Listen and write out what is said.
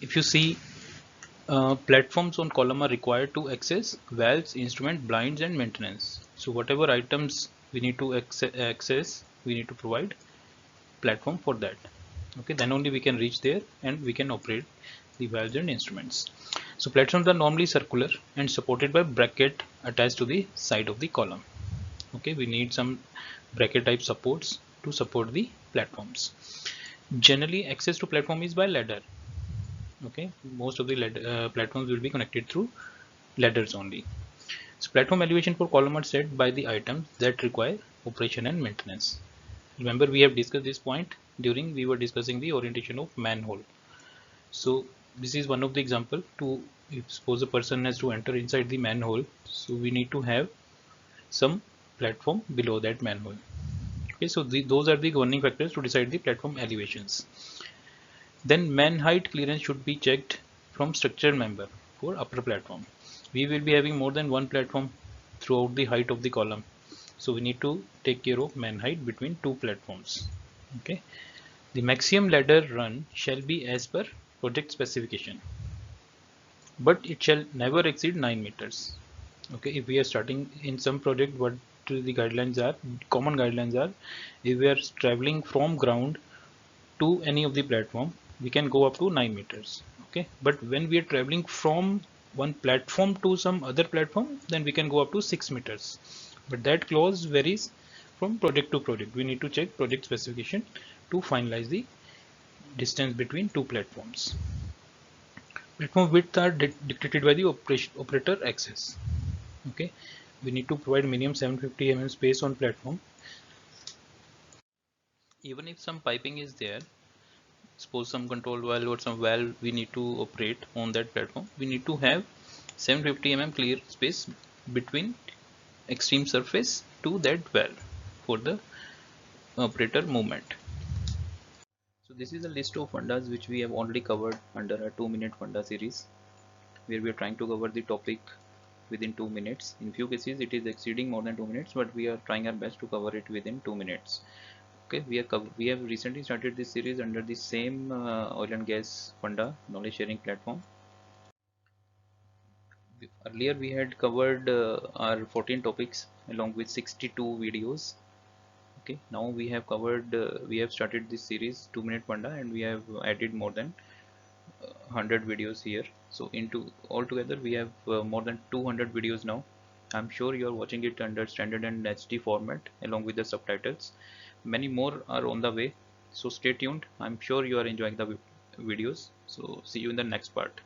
If you see, platforms on column are required to access valves, instrument, blinds, and maintenance. So whatever items we need to access, we need to provide platform for that. Okay, then only we can reach there and we can operate the valves and instruments. So platforms are normally circular and supported by bracket attached to the side of the column. Okay, we need some bracket type supports to support the platforms. Generally, access to platform is by ladder. Okay, most of the platforms will be connected through ladders only. So platform elevation for column are set by the items that require operation and maintenance. Remember, we have discussed this point during we were discussing the orientation of manhole. So this is one of the example to, if suppose a person has to enter inside the manhole, so we need to have some platform below that manhole. Okay, so those are the governing factors to decide the platform elevations. Then man height clearance should be checked from structural member for upper platform. We will be having more than one platform throughout the height of the column. So we need to take care of man height between two platforms. Okay. The maximum ladder run shall be as per project specification, but it shall never exceed 9 meters. Okay, if we are starting in some project, what the guidelines are, common guidelines are, if we are traveling from ground to any of the platform, we can go up to 9 meters. Okay, but when we are traveling from one platform to some other platform, then we can go up to 6 meters. But that clause varies from project to project. We need to check project specification to finalize the distance between two platforms. Platform width are dictated by the operator access. Okay, we need to provide minimum 750 mm space on platform. Even if some piping is there, suppose some control valve or some valve we need to operate on that platform, we need to have 750 mm clear space between extreme surface to that valve for the operator movement. So this is a list of fundas which we have already covered under a 2-minute funda series, where we are trying to cover the topic within 2 minutes. In few cases it is exceeding more than 2 minutes, but we are trying our best to cover it within 2 minutes. Okay, we have recently started this series under the same oil and gas funda knowledge sharing platform. Earlier we had covered our 14 topics along with 62 videos. Okay, now we have covered we have started this series 2-minute funda, and we have added more than 100 videos here. So into altogether we have more than 200 videos now. I'm sure you are watching it under standard and HD format along with the subtitles. Many more are on the way, so stay tuned. I'm sure you are enjoying the videos. So see you in the next part.